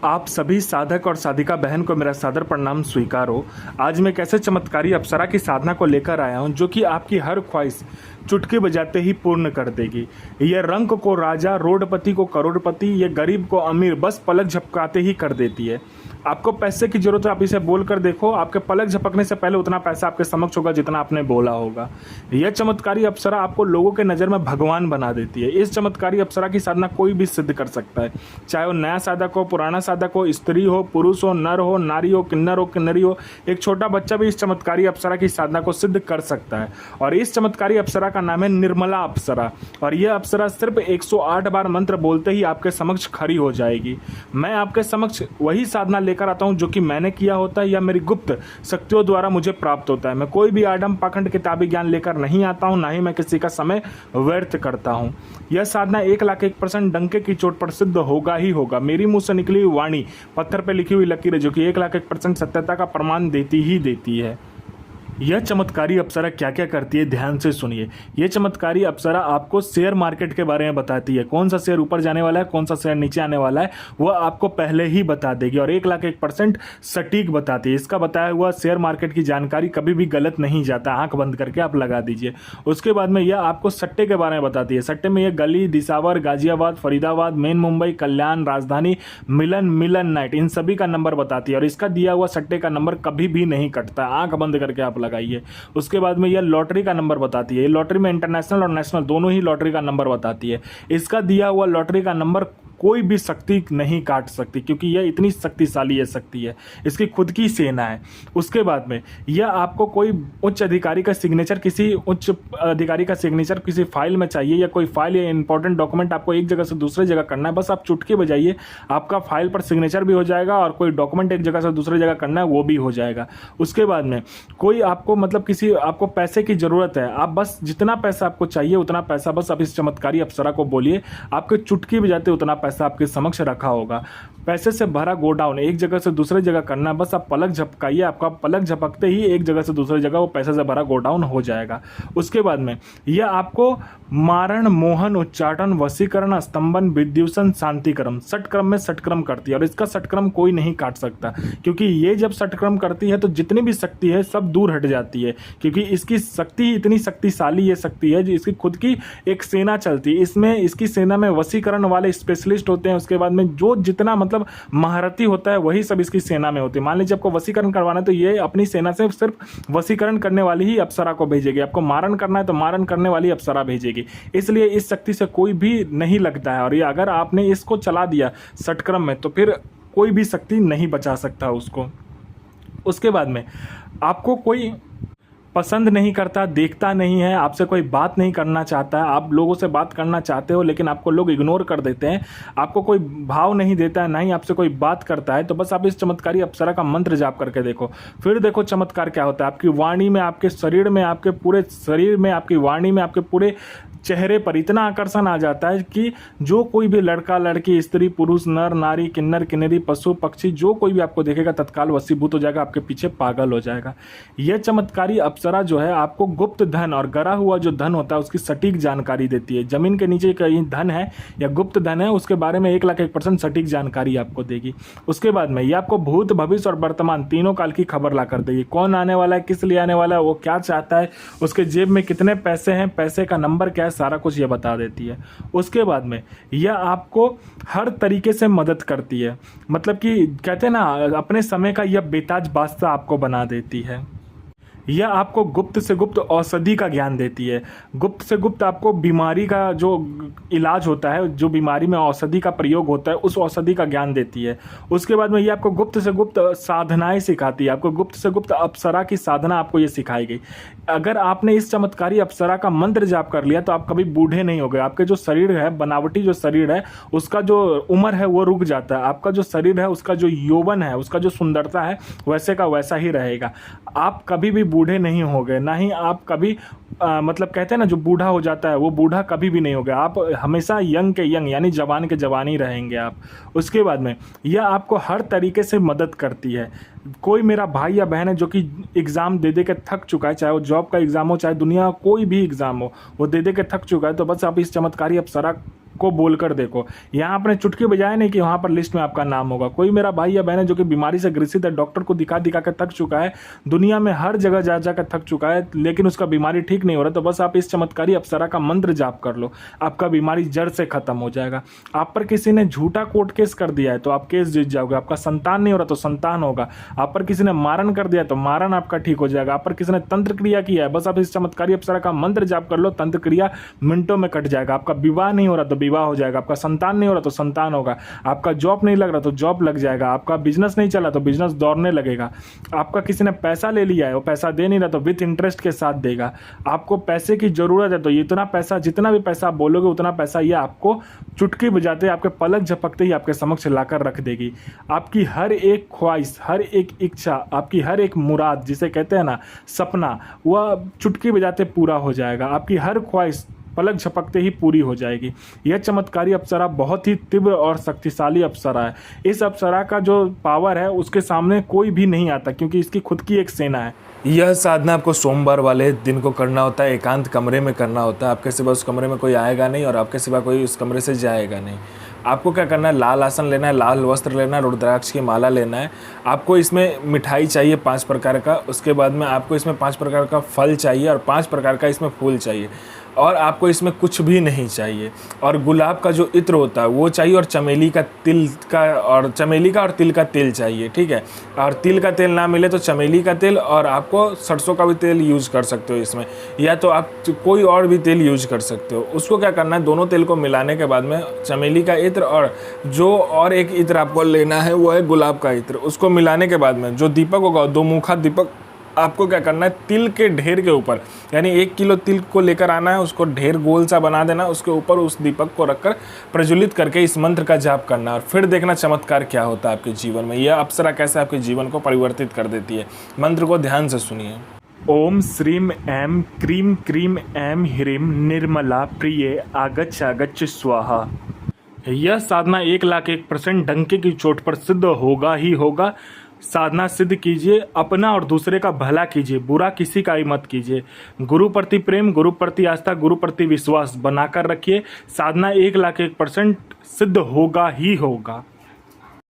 आप सभी साधक और साधिका बहन को मेरा सादर प्रणाम स्वीकार हो। आज मैं एक ऐसे चमत्कारी अप्सरा की साधना को लेकर आया हूं जो कि आपकी हर ख्वाहिश चुटकी बजाते ही पूर्ण कर देगी। यह रंक को राजा, रोडपति को करोड़पति, यह गरीब को अमीर बस पलक झपकाते ही कर देती है। आपको पैसे की जरूरत है, आप इसे बोल कर देखो, आपके पलक झपकने से पहले उतना पैसा आपके समक्ष होगा जितना आपने बोला होगा। यह चमत्कारी अप्सरा आपको लोगों के नज़र में भगवान बना देती है। इस चमत्कारी अप्सरा की साधना कोई भी सिद्ध कर सकता है, चाहे वो नया साधक हो, पुराना साधक हो, स्त्री हो, पुरुष हो, नर हो, नारी हो, किन्नरी हो। एक छोटा बच्चा भी इस चमत्कारी अप्सरा की साधना को सिद्ध कर सकता है। और इस चमत्कारी अप्सरा का नाम है निर्मला अप्सरा। और यह अप्सरा सिर्फ 108 बार मंत्र बोलते ही आपके समक्ष खड़ी हो जाएगी। मैं आपके समक्ष वही साधना लेकर आता हूं जो कि मैंने किया होता है या मेरी गुप्त शक्तियों द्वारा मुझे प्राप्त होता है। मैं कोई भी आडम पाखंड किताबी ज्ञान लेकर नहीं आता हूं, ना ही मैं किसी का समय व्यर्थ करता हूं। यह साधना 1,01% डंके की चोट पर सिद्ध होगा ही होगा। मेरी मुंह से निकली हुई वाणी पत्थर पर लिखी हुई लकीरें जो कि 1,01% सत्यता का प्रमाण देती ही देती है। यह चमत्कारी अप्सरा क्या क्या करती है, ध्यान से सुनिए। यह चमत्कारी अप्सरा आपको शेयर मार्केट के बारे में बताती है। कौन सा शेयर ऊपर जाने वाला है, कौन सा शेयर नीचे आने वाला है, वह आपको पहले ही बता देगी और 1,01% सटीक बताती है। इसका बताया हुआ शेयर मार्केट की जानकारी कभी भी गलत नहीं जाता। आंख बंद करके आप लगा दीजिए। उसके बाद में यह आपको सट्टे के बारे में बताती है। सट्टे में यह गली, दिसावर, गाजियाबाद, फरीदाबाद, मेन मुंबई, कल्याण, राजधानी, मिलन नाइट, इन सभी का नंबर बताती है। और इसका दिया हुआ सट्टे का नंबर कभी भी नहीं कटता। आंख बंद करके आप लगाइए। उसके बाद में यह लॉटरी का नंबर बताती है। लॉटरी में इंटरनेशनल और नेशनल दोनों ही लॉटरी का नंबर बताती है। इसका दिया हुआ लॉटरी का नंबर कोई भी शक्ति नहीं काट सकती, क्योंकि यह इतनी शक्तिशाली है शक्ति है, इसकी खुद की सेना है। उसके बाद में यह आपको कोई उच्च अधिकारी का सिग्नेचर, किसी उच्च अधिकारी का सिग्नेचर किसी फाइल में चाहिए, या कोई फाइल या इंपॉर्टेंट डॉक्यूमेंट आपको एक जगह से दूसरी जगह करना है, बस आप चुटकी बजाइए, आपका फाइल पर सिग्नेचर भी हो जाएगा और कोई डॉक्यूमेंट एक जगह से दूसरी जगह करना है वो भी हो जाएगा। उसके बाद में कोई आपको किसी आपको पैसे की जरूरत है, आप बस जितना पैसा आपको चाहिए उतना पैसा बस आप इस चमत्कारी अप्सरा को बोलिए, आपके चुटकी बजाते उतना पैसा आपके समक्ष रखा होगा। पैसे से भरा गोडाउन एक जगह से दूसरी जगह करना, बस आप पलक झपकाइए, आपका पलक झपकते ही एक जगह से दूसरी जगह वो पैसे से भरा गोडाउन हो जाएगा। उसके बाद में यह आपको मारण, मोहन, उच्चाटन, वशीकरण, स्तंभन, विद्युषण, शांतिक्रम, षटक्रम में षटक्रम करती है। और इसका षटक्रम कोई नहीं काट सकता, क्योंकि ये जब षटक्रम करती है तो जितनी भी शक्ति है सब दूर हट जाती है, क्योंकि इसकी शक्ति इतनी शक्तिशाली ये शक्ति है जो इसकी खुद की एक सेना चलती है। इसमें इसकी सेना में वशीकरण वाले स्पेशलिस्ट होते हैं। उसके बाद में जो जितना महारथी होता है वही सब इसकी सेना में होते हैं। मान लीजिए आपको वशीकरण करवाना है तो ये अपनी सेना से सिर्फ वशीकरण करने वाली ही अप्सरा को भेजेगी। आपको मारण करना है तो मारण करने वाली अप्सरा भेजेगी। इसलिए इस शक्ति से कोई भी नहीं लगता है। और ये अगर आपने इसको चला दिया षटक्रम में तो फिर कोई भी शक्ति नहीं बचा सकता उसको। उसके बाद में आपको कोई पसंद नहीं करता, देखता नहीं है, आपसे कोई बात नहीं करना चाहता है, आप लोगों से बात करना चाहते हो लेकिन आपको लोग इग्नोर कर देते हैं, आपको कोई भाव नहीं देता है, ना ही आपसे कोई बात करता है, तो बस आप इस चमत्कारी अप्सरा का मंत्र जाप करके देखो। फिर देखो चमत्कार क्या होता है। आपकी वाणी में, आपके शरीर में, आपके पूरे शरीर में, आपकी वाणी में, आपके पूरे चेहरे पर इतना आकर्षण आ जाता है कि जो कोई भी लड़का, लड़की, स्त्री, पुरुष, नर, नारी, किन्नर, किन्नरी, पशु, पक्षी, जो कोई भी आपको देखेगा तत्काल वशीभूत हो जाएगा, आपके पीछे पागल हो जाएगा। यह चमत्कारी अप्सरा जो है आपको गुप्त धन और गरा हुआ जो धन होता है उसकी सटीक जानकारी देती है। जमीन के नीचे कहीं धन है या गुप्त धन है उसके बारे में 1,01% सटीक जानकारी आपको देगी। उसके बाद में यह आपको भूत, भविष्य और वर्तमान तीनों काल की खबर ला कर देगी। कौन आने वाला है, किस लिए आने वाला है, वो क्या चाहता है, उसके जेब में कितने पैसे हैं, पैसे का नंबर क्या है, सारा कुछ ये बता देती है। उसके बाद में यह आपको हर तरीके से मदद करती है। मतलब कि कहते हैं ना, अपने समय का यह बेताज बादशाह आपको बना देती है। यह आपको गुप्त से गुप्त औषधि का ज्ञान देती है। गुप्त से गुप्त आपको बीमारी का जो इलाज होता है, जो बीमारी में औषधि का प्रयोग होता है, उस औषधि का ज्ञान देती है। उसके बाद में ये आपको गुप्त से गुप्त साधनाएं सिखाती है। आपको गुप्त से गुप्त अप्सरा की साधना आपको ये सिखाई गई। अगर आपने इस चमत्कारी अप्सरा का मंत्र जाप कर लिया तो आप कभी बूढ़े नहीं हो गए। आपके जो शरीर है, बनावटी जो शरीर है, उसका जो उम्र है वो रुक जाता है। आपका जो शरीर है, उसका जो यौवन है, उसका जो सुंदरता है वैसे का वैसा ही रहेगा। आप कभी भी बूढ़े नहीं हो गए, ना ही आप कभी कहते हैं ना, जो बूढ़ा हो जाता है वो बूढ़ा कभी भी नहीं हो गया। आप हमेशा यंग के यंग यानी जवान के जवान ही रहेंगे आप। उसके बाद में यह आपको हर तरीके से मदद करती है। कोई मेरा भाई या बहन है जो कि एग्ज़ाम दे दे के थक चुका है, चाहे वो जॉब का एग्ज़ाम हो, चाहे दुनिया कोई भी एग्ज़ाम हो, वो दे दे के थक चुका है, तो बस आप इस चमत्कारी अप्सरा को बोलकर देखो। यहाँ आपने चुटकी बजाया नहीं कि वहाँ पर लिस्ट में आपका नाम होगा। कोई मेरा भाई या बहन है जो कि बीमारी से ग्रसित है, डॉक्टर को दिखा दिखा कर थक चुका है, दुनिया में हर जगह जा जाकर थक चुका है, लेकिन उसका बीमारी ठीक नहीं हो रहा, तो बस आप इस चमत्कारी अप्सरा का मंत्र जाप कर लो, आपका बीमारी जड़ से खत्म हो जाएगा। आप पर किसी ने झूठा कोर्ट केस कर दिया है तो आप केस जीत जाओगे। आपका संतान नहीं हो रहा तो संतान होगा। आप पर किसी ने मारन कर दिया तो मारन आपका ठीक हो जाएगा। आप पर किसी ने तंत्र क्रिया किया है, बस आप इस चमत्कारी अप्सरा का मंत्र जाप कर लो, तंत्र क्रिया मिनटों में कट जाएगा। आपका विवाह नहीं हो रहा तो विवाह हो जाएगा। आपका संतान नहीं हो रहा तो संतान होगा। आपका जॉब नहीं लग रहा तो जॉब लग जाएगा। आपका बिजनेस नहीं चला तो बिजनेस दौड़ने लगेगा। आपका किसी ने पैसा ले लिया है, वो पैसा दे नहीं रहा तो विथ इंटरेस्ट के साथ देगा। आपको पैसे की जरूरत है तो इतना पैसा, जितना भी पैसा आप बोलोगे उतना पैसा ये आपको चुटकी बजाते, आपके पलक झपकते ही आपके समक्ष लाकर रख देगी। आपकी हर एक ख्वाहिश, हर एक इच्छा, आपकी हर एक मुराद, जिसे कहते हैं ना सपना, वह चुटकी बजाते पूरा हो जाएगा। आपकी हर ख्वाहिश पलक झपकते ही पूरी हो जाएगी। यह चमत्कारी अप्सरा बहुत ही तीव्र और शक्तिशाली अप्सरा है। इस अप्सरा का जो पावर है उसके सामने कोई भी नहीं आता, क्योंकि इसकी खुद की एक सेना है। यह साधना आपको सोमवार वाले दिन को करना होता है, एकांत कमरे में करना होता है। आपके सिवा उस कमरे में कोई आएगा नहीं और आपके सिवा कोई उस कमरे से जाएगा नहीं। आपको क्या करना है, लाल आसन लेना है, लाल वस्त्र लेना है, रुद्राक्ष की माला लेना है। आपको इसमें मिठाई चाहिए 5 प्रकार का, उसके बाद में आपको इसमें 5 प्रकार का फल चाहिए और 5 प्रकार का इसमें फूल चाहिए, और आपको इसमें कुछ भी नहीं चाहिए। और गुलाब का जो इत्र होता है वो चाहिए, और चमेली का और तिल का तेल चाहिए, ठीक है। और तिल का तेल ना मिले तो चमेली का तेल, और आपको सरसों का भी तेल यूज़ कर सकते हो इसमें, या तो आप कोई और भी तेल यूज कर सकते हो। उसको क्या करना है, दोनों तेल को मिलाने के बाद में चमेली का इत्र और जो और एक इत्र आपको लेना है वो है गुलाब का इत्र, उसको मिलाने के बाद में जो दीपक होगा, 2 मुखा दीपक, आपको क्या करना है, तिल के ढेर के ऊपर, यानी 1 किलो तिल को लेकर आना है, उसको ढेर गोल सा बना देना, उसके ऊपर उस दीपक को रखकर प्रज्वलित करके इस मंत्र का जाप करना है, और फिर देखना चमत्कार क्या होता है आपके जीवन में। यह अप्सरा कैसे आपके जीवन को परिवर्तित कर देती है। मंत्र को ध्यान से सुनिए। ओम श्रीम ऐं क्रीम क्रीम ऐं ह्रीम निर्मला प्रिये आगच्छ आगच्छ स्वाहा। यह साधना 1,01% डंके की चोट पर सिद्ध होगा ही होगा। साधना सिद्ध कीजिए, अपना और दूसरे का भला कीजिए, बुरा किसी का ही मत कीजिए। गुरु प्रति प्रेम, गुरु प्रति आस्था, गुरु प्रति विश्वास बनाकर रखिए। साधना 1,01% सिद्ध होगा ही होगा।